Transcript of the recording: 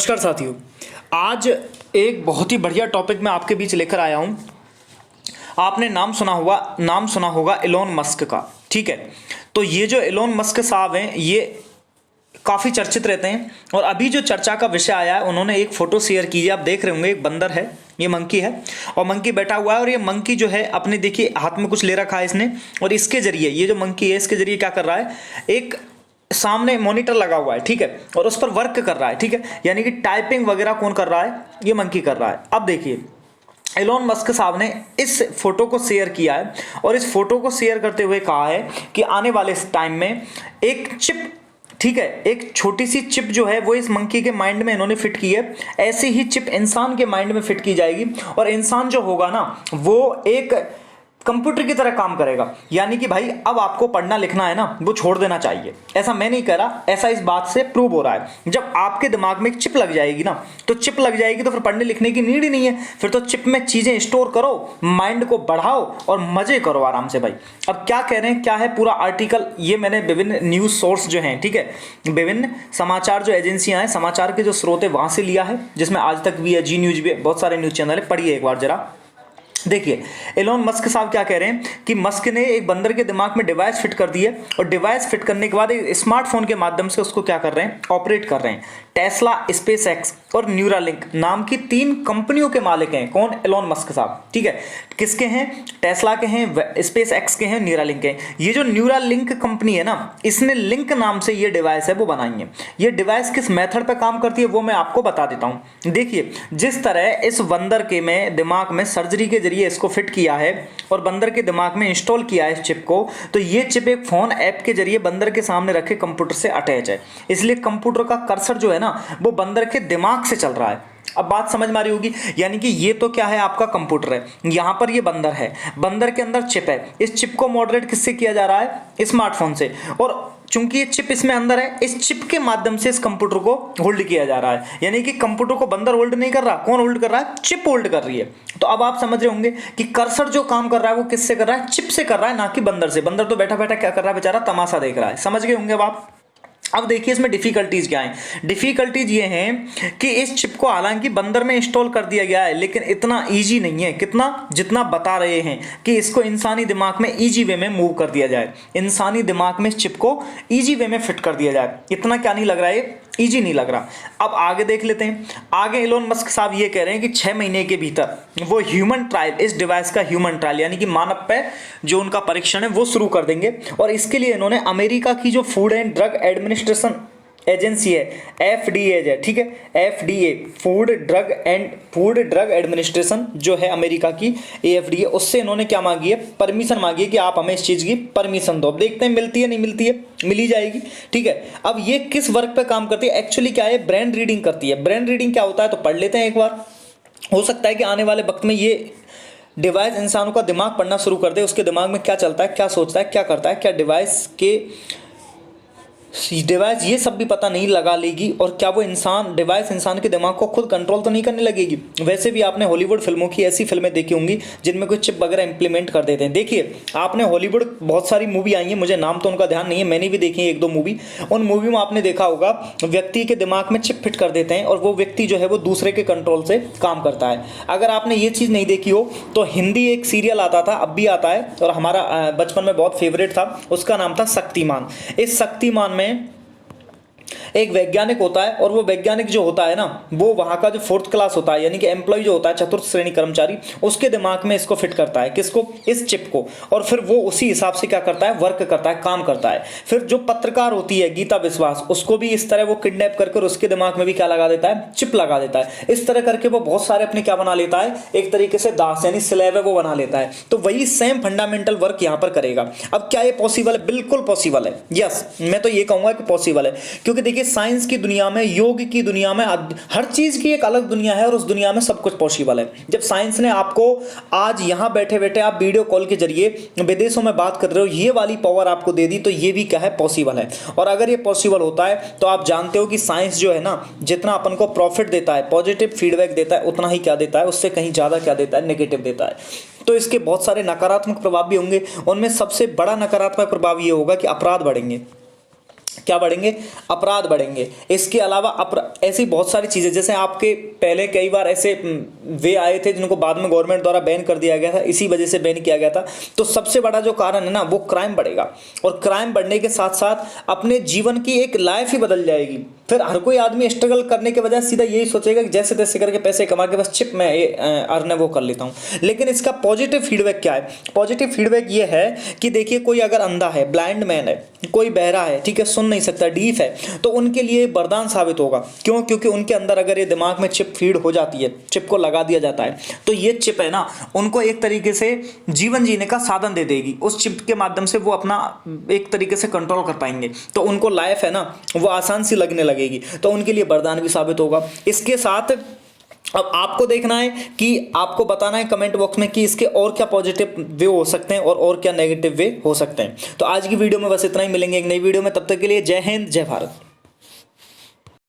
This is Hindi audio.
नमस्कार साथियों, आज एक बहुत ही बढ़िया टॉपिक मैं आपके बीच लेकर आया हूं। आपने नाम सुना होगा एलोन मस्क का। ठीक है, तो ये जो एलोन मस्क साहब हैं ये काफ़ी चर्चित रहते हैं और अभी जो चर्चा का विषय आया है, उन्होंने एक फ़ोटो शेयर की है। आप देख रहे होंगे, एक बंदर है, ये मंकी है और मंकी बैठा हुआ है और ये मंकी जो है अपने देखिए हाथ में कुछ ले रखा है इसने, और इसके जरिए ये जो मंकी है इसके जरिए क्या कर रहा है, एक सामने मॉनिटर लगा हुआ है, ठीक है, और उस पर वर्क कर रहा है। ठीक है, यानी कि टाइपिंग वगैरह कौन कर रहा है, ये मंकी कर रहा है। अब देखिए एलोन मस्क साहब ने इस फोटो को शेयर किया है और इस फोटो को शेयर करते हुए कहा है कि आने वाले टाइम में एक चिप, ठीक है, एक छोटी सी चिप जो है वो इस मंकी के माइंड में इन्होंने फिट की है। ऐसी ही चिप इंसान के माइंड में फिट की जाएगी और इंसान जो होगा ना वो एक कंप्यूटर की तरह काम करेगा। यानी कि भाई अब आपको पढ़ना लिखना है ना वो छोड़ देना चाहिए। ऐसा मैं नहीं कह रहा, ऐसा इस बात से प्रूव हो रहा है। जब आपके दिमाग में एक चिप लग जाएगी ना, तो चिप लग जाएगी तो फिर पढ़ने लिखने की नीड ही नहीं है। फिर तो चिप में चीजें स्टोर करो, माइंड को बढ़ाओ और मजे करो आराम से। भाई अब क्या कह रहे हैं, क्या है पूरा आर्टिकल, ये मैंने विभिन्न न्यूज सोर्स जो हैं, ठीक है, विभिन्न समाचार जो एजेंसियां हैं, समाचार के जो स्रोत है वहां से लिया है, जिसमें आज तक भी है, जी न्यूज भी है, बहुत सारे न्यूज चैनल है, पढ़िए एक बार जरा। देखिए एलोन मस्क साहब क्या कह रहे हैं कि मस्क ने एक बंदर के दिमाग में डिवाइस फिट कर दी है और डिवाइस फिट करने के बाद एक स्मार्टफोन के माध्यम से उसको क्या कर रहे हैं, ऑपरेट कर रहे हैं। टेस्ला, स्पेस एक्स और न्यूरालिंक नाम की 3 कंपनियों के मालिक हैं। कौन? एलोन मस्क साहब। ठीक है, किसके हैं? टेस्ला के हैं, स्पेस एक्स के हैं, न्यूरालिंक के हैं। ये जो न्यूरालिंक कंपनी है ना, इसने लिंक नाम से ये डिवाइस है वो बनाई है। ये डिवाइस किस मेथड पे काम करती है वो मैं आपको बता देता हूं। देखिए जिस तरह इस बंदर के में दिमाग में सर्जरी के जरिए इसको फिट किया है और बंदर के दिमाग में इंस्टॉल किया है इस चिप को, तो ये चिप एक फोन ऐप के जरिए बंदर के सामने रखे कंप्यूटर से अटैच है। इसलिए कंप्यूटर का कर्सर जो है ना वो बंदर के दिमाग से चल रहा है। अब बात समझ में आ रही होगी। यानी कि ये तो क्या है, आपका कंप्यूटर है, यहां पर ये बंदर है, बंदर के अंदर चिप है। इस चिप को मॉडरेट किससे किया जा रहा है? स्मार्टफोन से। और चूंकि ये चिप इसमें अंदर है, इस चिप के माध्यम से इस कंप्यूटर को होल्ड किया जा रहा है। यानी कि कंप्यूटर को बंदर होल्ड नहीं कर रहा, कौन होल्ड कर रहा है? चिप होल्ड कर रही है। तो अब आप समझ रहे होंगे कि कर्सर जो काम कर रहा है वो किससे कर रहा है? चिप से कर रहा है, ना कि बंदर से। बंदर तो बैठा बैठा क्या कर रहा है बेचारा, तमाशा देख रहा है। समझ गए होंगे अब आप। अब देखिए इसमें डिफिकल्टीज क्या हैं। डिफिकल्टीज ये हैं कि इस चिप को हालांकि बंदर में इंस्टॉल कर दिया गया है, लेकिन इतना इजी नहीं है, कितना, जितना बता रहे हैं कि इसको इंसानी दिमाग में इजी वे में मूव कर दिया जाए, इंसानी दिमाग में इस चिप को इजी वे में फिट कर दिया जाए। इतना क्या नहीं लग रहा है, इजी नहीं लग रहा। अब आगे देख लेते हैं। आगे एलोन मस्क साहब ये कह रहे हैं कि 6 महीने के भीतर वो ह्यूमन ट्रायल, इस डिवाइस का ह्यूमन ट्रायल यानी कि मानव पे जो उनका परीक्षण है वो शुरू कर देंगे। और इसके लिए इन्होंने अमेरिका की जो food and drug administration agency है, एफडीए है, ठीक है, एफडीए, फूड ड्रग एडमिनिस्ट्रेशन जो है अमेरिका की, एफडीए, उससे इन्होंने क्या मांगी है? परमिशन मांगी है कि आप हमें इस चीज की परमिशन दो। अब देखते हैं मिलती है नहीं मिलती है, मिली जाएगी। ठीक है, अब ये किस वर्क पे काम करती है? एक्चुअली क्या है, ब्रेन रीडिंग करती है। ब्रेन रीडिंग क्या होता है तो पढ़ लेते हैं एक बार। हो सकता है कि आने वाले वक्त में ये डिवाइस इंसानों का दिमाग पढ़ना शुरू कर दे, उसके दिमाग में क्या चलता है, क्या सोचता है, क्या करता है, क्या डिवाइस ये सब भी पता नहीं लगा लेगी। और क्या वो डिवाइस इंसान के दिमाग को खुद कंट्रोल तो नहीं करने लगेगी? वैसे भी आपने हॉलीवुड फिल्मों की ऐसी फिल्में देखी होंगी जिनमें कोई चिप वगैरह इंप्लीमेंट कर देते हैं। देखिए आपने हॉलीवुड बहुत सारी मूवी आई है, मुझे नाम तो उनका ध्यान नहीं है, मैंने भी देखी है 1-2 मूवी। उन मूवी में आपने देखा होगा व्यक्ति के दिमाग में चिप फिट कर देते हैं और वो व्यक्ति जो है वो दूसरे के कंट्रोल से काम करता है। अगर आपने ये चीज़ नहीं देखी हो तो हिंदी एक सीरियल आता था, अब भी आता है, और हमारा बचपन में बहुत फेवरेट था, उसका नाम था शक्तिमान। इस शक्तिमान में एक वैज्ञानिक होता है और वो वैज्ञानिक जो होता है ना वो वहां का जो 4th क्लास होता है, यानी कि एम्प्लॉय जो होता है, 4th श्रेणी कर्मचारी, उसके दिमाग में इसको फिट करता है। किसको? इस चिप को। और फिर वो उसी हिसाब से क्या करता है, वर्क करता है, काम करता है। फिर जो पत्रकार होती है गीता विश्वास, उसको भी इस तरह वो किडनैप करके उसके दिमाग में भी क्या लगा देता है, चिप लगा देता है। इस तरह करके वो बहुत सारे अपने क्या बना लेता है, एक तरीके से दास यानी स्लेव है वो बना लेता है। तो वही सेम फंडामेंटल वर्क यहाँ पर करेगा। अब क्या ये पॉसिबल है? बिल्कुल पॉसिबल है। यस, मैं तो ये कहूंगा कि पॉसिबल है, क्योंकि देखिए साइंस की दुनिया में, योग की दुनिया में, हर चीज की एक अलग दुनिया है और उस दुनिया में सब कुछ पॉसिबल है। जब साइंस ने आपको आज यहां बैठे बैठे आप वीडियो कॉल के जरिए विदेशों में बात कर रहे हो, ये वाली पावर आपको दे दी, तो ये भी क्या है, पॉसिबल है। और अगर ये पॉसिबल होता है तो आप जानते हो कि साइंस जो है ना, जितना अपन को प्रॉफिट देता है, पॉजिटिव फीडबैक देता है, उतना ही क्या देता है, उससे कहीं ज्यादा क्या देता है, नेगेटिव देता है। तो इसके बहुत सारे नकारात्मक प्रभाव भी होंगे। उनमें सबसे बड़ा नकारात्मक प्रभाव ये होगा कि अपराध बढ़ेंगे। क्या बढ़ेंगे, अपराध बढ़ेंगे। इसके अलावा ऐसी बहुत सारी चीज़ें, जैसे आपके पहले कई बार ऐसे वे आए थे जिनको बाद में गवर्नमेंट द्वारा बैन कर दिया गया था, इसी वजह से बैन किया गया था। तो सबसे बड़ा जो कारण है ना वो क्राइम बढ़ेगा, और क्राइम बढ़ने के साथ साथ अपने जीवन की एक लाइफ ही बदल जाएगी। फिर हर कोई आदमी स्ट्रगल करने के बजाय सीधा यही सोचेगा कि जैसे तैसे करके पैसे कमा के बस चिप में अर्न वो कर लेता हूँ। लेकिन इसका पॉजिटिव फीडबैक क्या है, पॉजिटिव फीडबैक ये है कि देखिए कोई अगर अंधा है, ब्लाइंड मैन है, कोई बहरा है, ठीक है, सुन नहीं सकता, डीफ है, तो उनके लिए वरदान साबित होगा। क्यों? क्योंकि उनके अंदर अगर ये दिमाग में चिप फीड हो जाती है, चिप को लगा दिया जाता है, तो ये चिप है ना उनको एक तरीके से जीवन जीने का साधन दे देगी। उस चिप के माध्यम से वो अपना एक तरीके से कंट्रोल कर पाएंगे, तो उनको लाइफ है ना वो आसान सी लगने लगेगी, तो उनके लिए वरदान भी साबित होगा। इसके साथ अब आपको देखना है कि आपको बताना है कमेंट बॉक्स में कि इसके और क्या पॉजिटिव वे हो सकते हैं और क्या नेगेटिव वे हो सकते हैं। तो आज की वीडियो में बस इतना ही, मिलेंगे एक नई वीडियो में, तब तक के लिए जय हिंद, जय भारत।